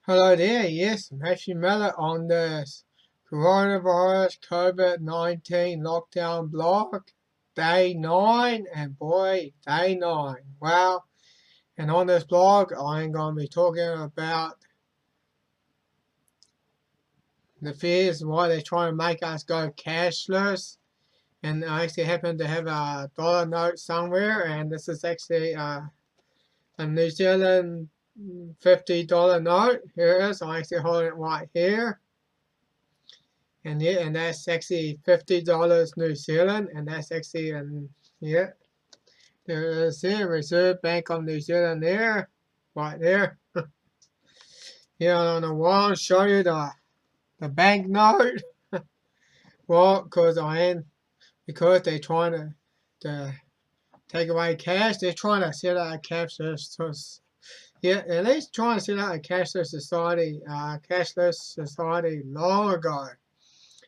Hello there, yes, Matthew Miller on this coronavirus COVID-19 lockdown blog, day 9, and boy, day 9. Wow, and on this blog, I'm going to be talking about the fears why they're trying to make us go cashless. And I actually happen to have a dollar note somewhere, and this is actually a New Zealand $50 note. Here it is. I'm actually holding it right here. And yeah, and that's actually $50 New Zealand, and that's actually yeah, there is here Reserve Bank of New Zealand there, right there. Here on the wall, show you the banknote. Well, because they're trying to take away cash, they're trying to set out a cashless. Yeah, at least trying to set out a cashless society long ago.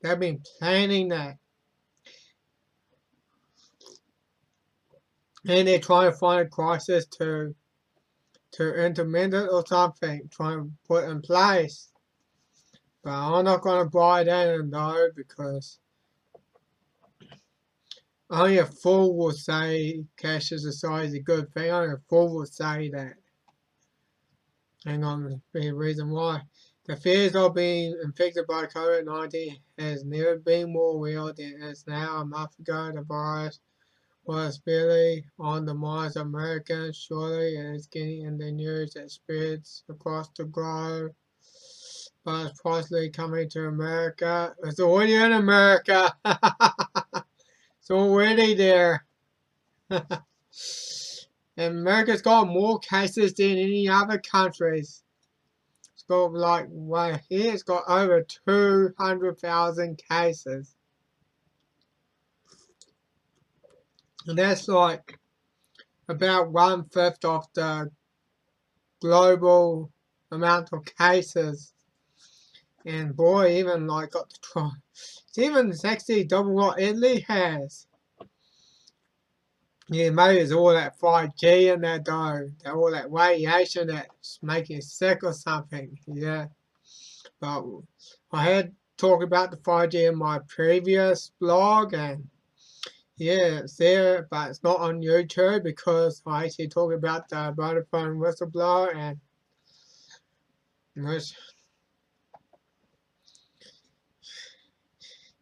They've been planning that. And they're trying to find a crisis to implement it or something, trying to put in place. But I'm not going to buy that in though, because only a fool will say cashless society is a good thing. Only a fool will say that. Hang on, there'll be a reason why. The fears of being infected by COVID-19 has never been more real than it is now. A month ago, the virus was barely on the minds of Americans. Surely it is getting in the news that spreads across the globe, but it's possibly coming to America. It's already in America. It's already there. And America's got more cases than any other countries. It's got here it's got over 200,000 cases. And that's like about 1/5 of the global amount of cases. And boy, even got to try. It's actually double what Italy has. Yeah, maybe it's all that 5G in there though. All that radiation that's making you sick or something. Yeah. But I had talked about the 5G in my previous blog, and yeah, it's there, but it's not on YouTube because I actually talk about the Vodafone whistleblower and which,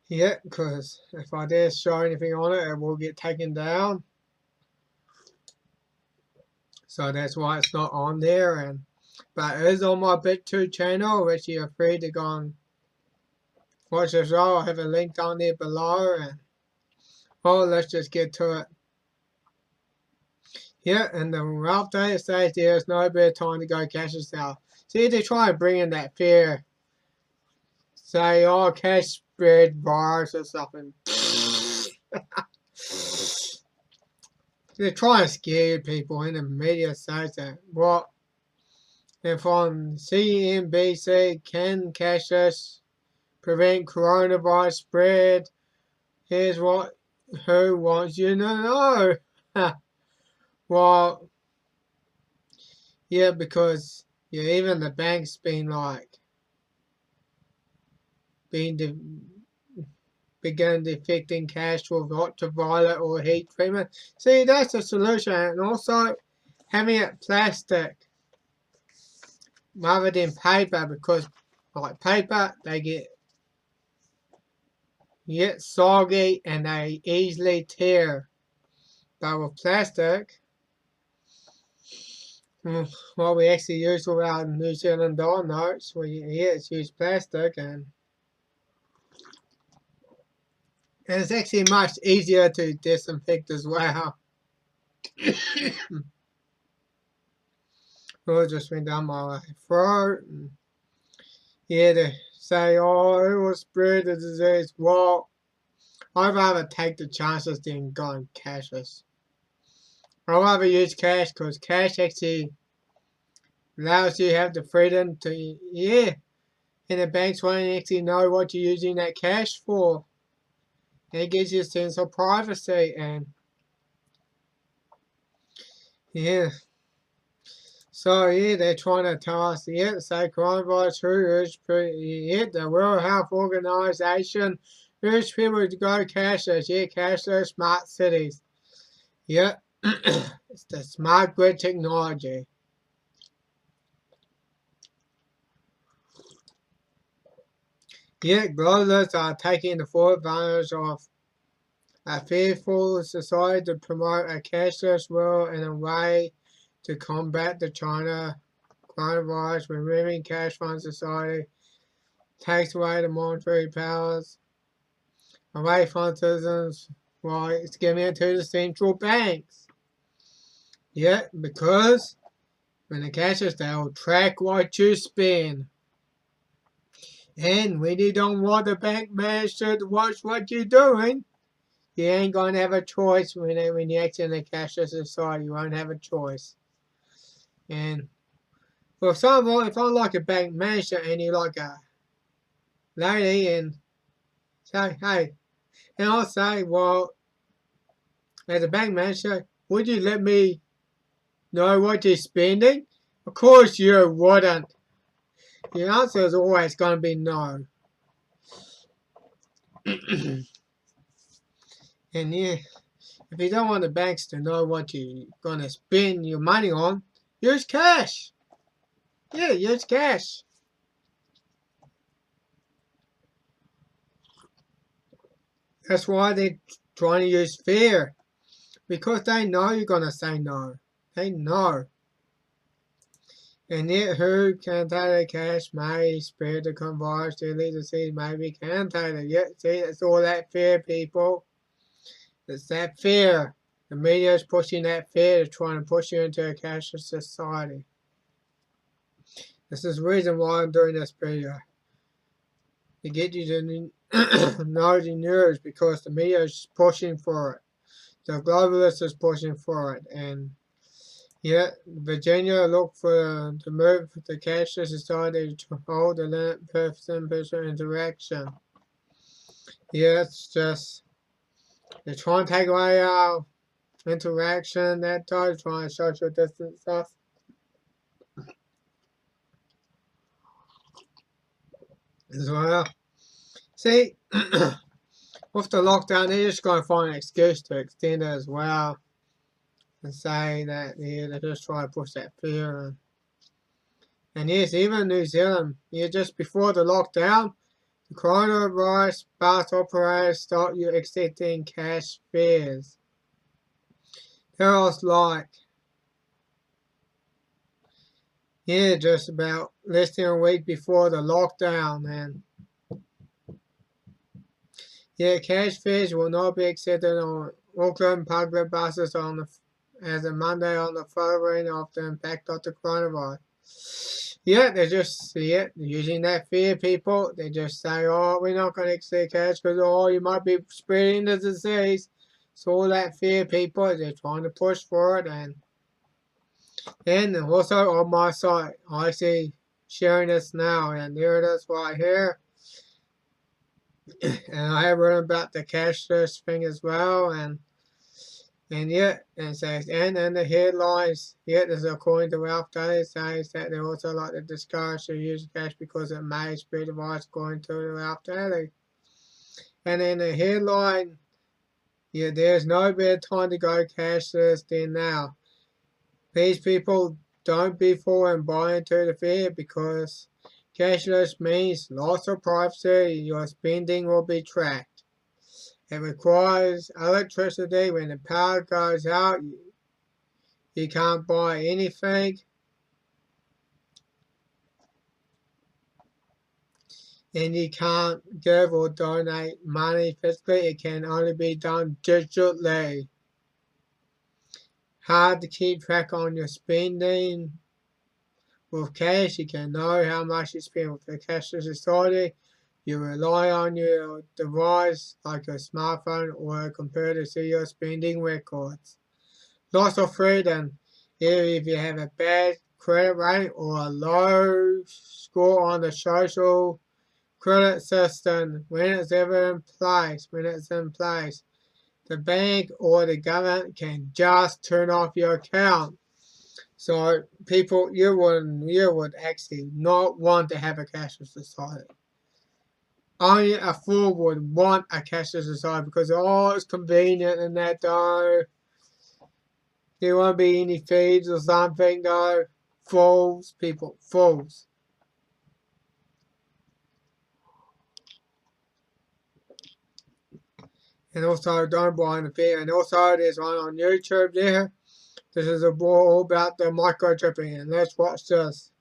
yeah, because if I dare show anything on it, it will get taken down. So that's why it's not on there, but it is on my Bit2 channel, which you're free to go and watch as well. I have a link down there below, and well, let's just get to it. Yeah, and the update says there's no better time to go cashless now. See, they try to bring in that fear. Say, oh, cash spread virus or something. They're trying to scare people, and the media says that. What? And from CNBC, can cashless prevent coronavirus spread? Here's who wants you to know. Well, yeah, because even the bank's been began defecting cash with ultraviolet or heat treatment. See, that's a solution, and also having it plastic rather than paper, because paper they get soggy and they easily tear. But with plastic, what we actually use with our New Zealand dollar notes, it's used plastic, and it's actually much easier to disinfect as well. Well, just went down my throat. And they say, oh, it will spread the disease. Well, I'd rather take the chances than going cashless. I'd rather use cash because cash actually allows you to have the freedom to, and the banks won't actually know what you're using that cash for. And it gives you a sense of privacy, and So yeah, they're trying to tell us say coronavirus who is the World Health Organization urge people to go cashless, cashless smart cities. Yeah, it's the smart grid technology. Yet globalists are taking the full advantage of a fearful society to promote a cashless world in a way to combat the China coronavirus. Removing cash from society takes away the monetary powers away from citizens while it's giving it to the central banks. Yeah, because when the cashless, they'll track what you spend. And when you don't want the bank manager to watch what you're doing, you ain't gonna have a choice when you're actually in a cashless society. You won't have a choice. And for example, if I'm like a bank manager and you're like a lady and say, hey, and I'll say, well, as a bank manager, would you let me know what you're spending? Of course you wouldn't. The answer is always going to be no. And yeah, if you don't want the banks to know what you're going to spend your money on, use cash. Yeah, use cash. That's why they're trying to use fear. Because they know you're going to say no. They know. And yet who can take the cash may spread the convirus to lead the city maybe can take it. Yet see, it's all that fear, people. It's that fear. The media is pushing that fear to try and push you into a cashless society. This is the reason why I'm doing this video. To get you to know the news because the media is pushing for it. The globalists is pushing for it. And yet, Virginia looked for to move the cashless society to hold the limit person-person interaction. Yeah, it's just they're trying to take away our interaction that time, trying to social distance stuff. As well. See, with the lockdown, they're just going to find an excuse to extend it as well and say that yeah, they're just trying to push that fear. And yes, even New Zealand, yeah, just before the lockdown, the coronavirus bus operators start you accepting cash fares. There was like, yeah, just about less than a week before the lockdown, and yeah, cash fares will not be accepted on Auckland public buses on the as a Monday on the following of the impact of the coronavirus. Yeah, they're just using that fear, people. They just say, oh, we're not going to accept cash because, oh, you might be spreading the disease. So all that fear, people, they're trying to push for it. And also on my site, I see sharing this now, and here it is right here. And I have written about the cashless thing as well, and yet it says and in the headlines, yet as according to Ralph Daly says that they also like to discourage the use of cash because it may spread the virus according to Ralph Daly. And in the headline, yeah, there's no better time to go cashless than now. These people don't be fooled and buy into the fear because cashless means loss of privacy, your spending will be tracked. It requires electricity. When the power goes out, you can't buy anything. And you can't give or donate money physically. It can only be done digitally. Hard to keep track on your spending. With cash, you can know how much you spend. With a cashless society, you rely on your device like a smartphone or a computer to see your spending records. Loss of freedom. Either if you have a bad credit rating or a low score on the social credit system, when it's in place, the bank or the government can just turn off your account. So people, you would actually not want to have a cashless society. Only a fool would want a cashless society because it's convenient and that though. There won't be any fees or something though. Fools, people, fools. And also don't buy the fee. And also there's one on YouTube there. This is all about the microchipping. And let's watch this.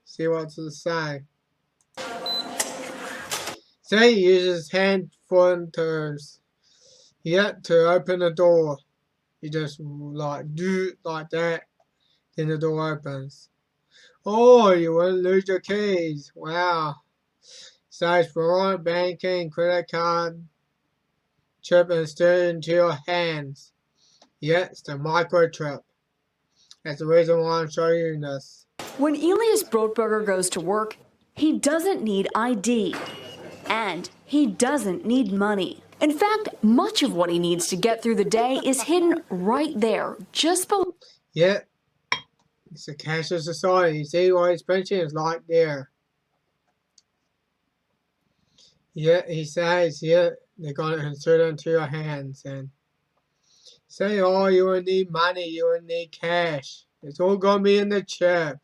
See what to say. Say he uses hand pointers to open the door. You just like do it like that. Then the door opens. Oh, you won't lose your keys. Wow. Says for banking, credit card, chip inserted into your hands. It's the microchip. That's the reason why I'm showing you this. When Elias Brotberger goes to work, he doesn't need ID. And he doesn't need money. In fact, much of what he needs to get through the day is hidden right there, just below. It's a cashless society. You see what his pension is like there. He says, they're going to insert it into your hands and say, oh, you will need money, you will need cash. It's all going to be in the chip.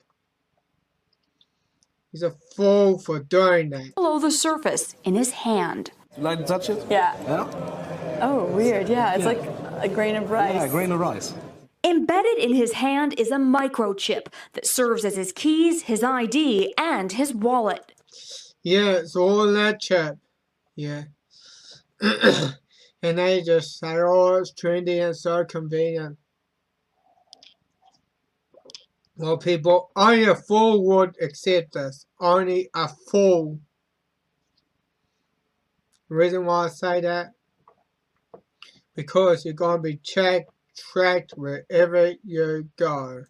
He's a fool for doing that. Below the surface, in his hand. You like to touch it? Yeah. Yeah? Oh, weird. Yeah, it's like a grain of rice. Yeah, a grain of rice. Embedded in his hand is a microchip that serves as his keys, his ID, and his wallet. It's all in that chip. And they just say, oh, it's trendy and so convenient. Well, people, only a fool would accept this. Only a fool. The reason why I say that? Because you're going to be tracked wherever you go.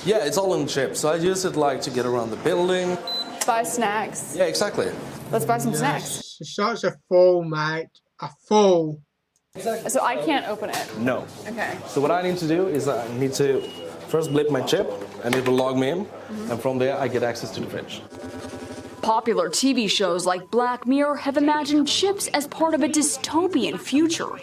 Yeah, it's all in chip. So I use it like to get around the building. Buy snacks. Yeah, exactly. Let's buy some snacks. Such a fool, mate. A fool. So I can't open it. No. Okay. So what I need to do is I need to first blip my chip, and it will log me in. And from there, I get access to the fridge. Popular TV shows like Black Mirror have imagined chips as part of a dystopian future.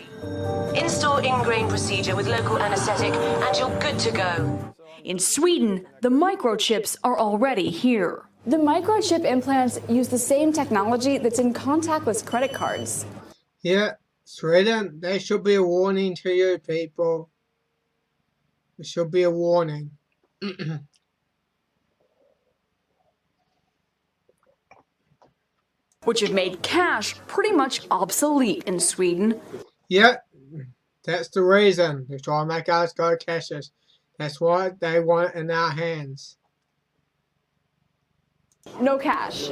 Install ingrain procedure with local anesthetic and you're good to go. In Sweden, the microchips are already here. The microchip implants use the same technology that's in contactless credit cards. Sweden, there should be a warning to you people. There should be a warning. Which have made cash pretty much obsolete in Sweden. That's the reason. They're trying to make us go cashless. That's what they want in our hands. No cash.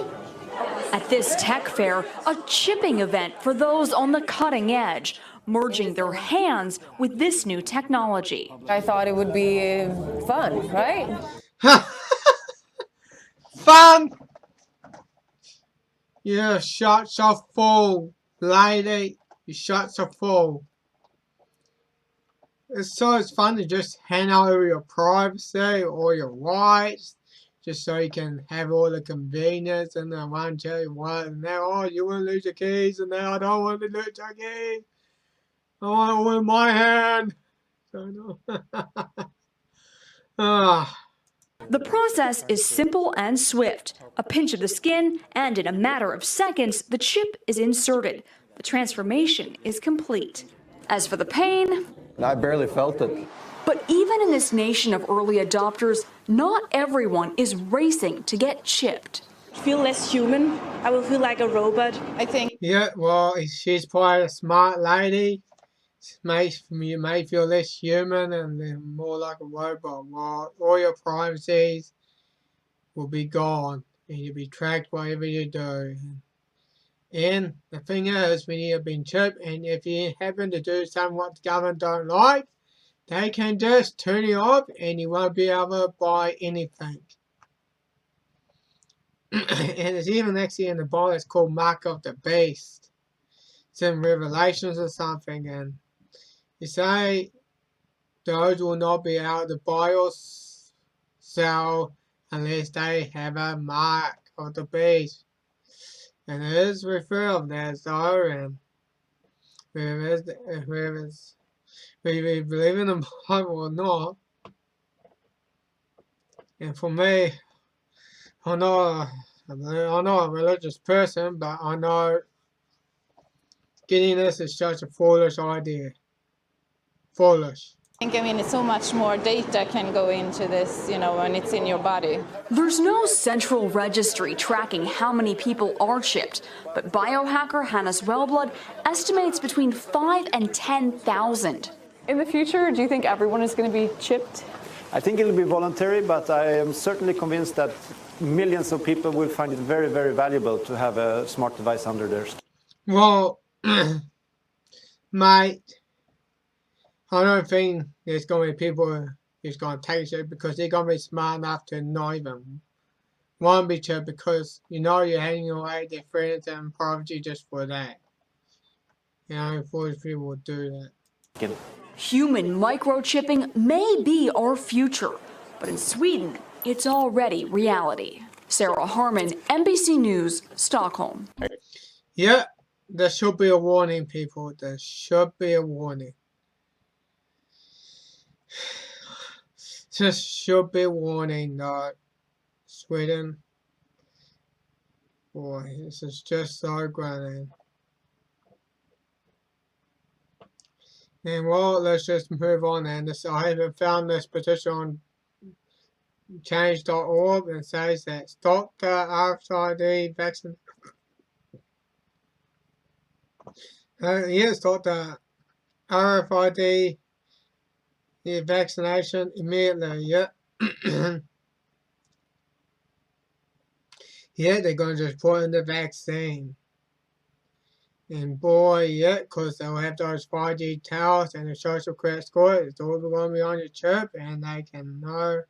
At this tech fair, a chipping event for those on the cutting edge, merging their hands with this new technology. I thought it would be fun, right? Fun! You shot so full, lady. You shot so full. It's fun to just hand over your privacy or your rights, just so you can have all the convenience and the one tell you what, and now you want to lose your keys, and now I don't want to lose your keys. I want it all in my hand. So no. The process is simple and swift. A pinch of the skin, and in a matter of seconds, the chip is inserted. The transformation is complete. As for the pain, I barely felt it. But even in this nation of early adopters, not everyone is racing to get chipped. Feel less human. I will feel like a robot, I think. Well, she's quite a smart lady. You may feel less human and then more like a robot. Well, all your privacies will be gone and you'll be tracked whatever you do. And the thing is, when you've been chipped and if you happen to do something what the government don't like, they can just turn you off and you won't be able to buy anything. And it's even actually in the Bible, it's called Mark of the Beast. It's in Revelations or something, and you say those will not be able to buy or sell unless they have a mark of the beast. And it is revealed that so, and whether we believe in the Bible or not. And for me, I'm not a religious person, but I know getting this is such a foolish idea. Foolish. I mean, so much more data can go into this, you know, when it's in your body. There's no central registry tracking how many people are chipped, but biohacker Hannes Wellblood estimates between 5 and 10,000. In the future, do you think everyone is going to be chipped? I think it'll be voluntary, but I am certainly convinced that millions of people will find it very, very valuable to have a smart device under theirs. Well, mate, I don't think there's going to be people who's going to take it because they're going to be smart enough to not even want to be chipped because you know you're hanging away their friends and privacy just for that. You know, foolish people will do that. Human microchipping may be our future, but in Sweden, it's already reality. Sarah Harmon, NBC News, Stockholm. Yeah, there should be a warning, people. There should be a warning. Just should be a warning that Sweden, boy, this is just so grand. And well, let's just move on. And I haven't found this petition on change.org and says that stop the RFID vaccine. Stop the RFID vaccination immediately. Yeah. Yeah, they're going to just put in the vaccine. And boy, yeah, because they'll have those 5G towers and the social credit score. It's all going to be on your chip, and they can know,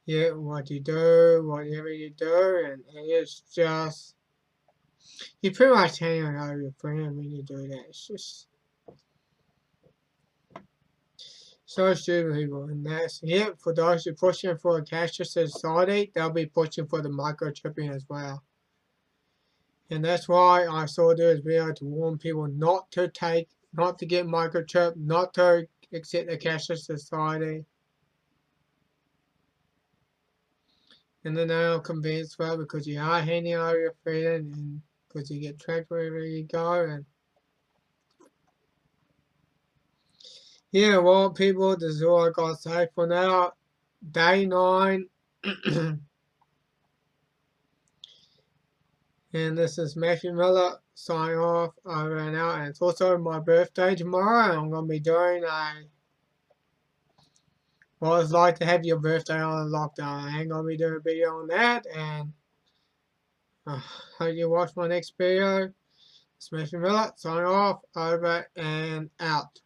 yeah, what you do, whatever you do, and it's just, you pretty much hang over your friend when you do that. It's just so stupid, people. And that's it. For those who are pushing for a cashless society, they'll be pushing for the microchipping as well. And that's why I saw this video to warn people not to get microchip, not to accept the cashless society. And then they're convinced, well, because you are handing over your freedom and because you get tracked wherever you go. And yeah, well, people, this is all I got to say for now. Day 9. And this is Matthew Miller signing off over and out. And it's also my birthday tomorrow. I'm going to be doing what it's like to have your birthday on a lockdown. I ain't going to be doing a video on that. And hope you watch my next video. It's Matthew Miller signing off over and out.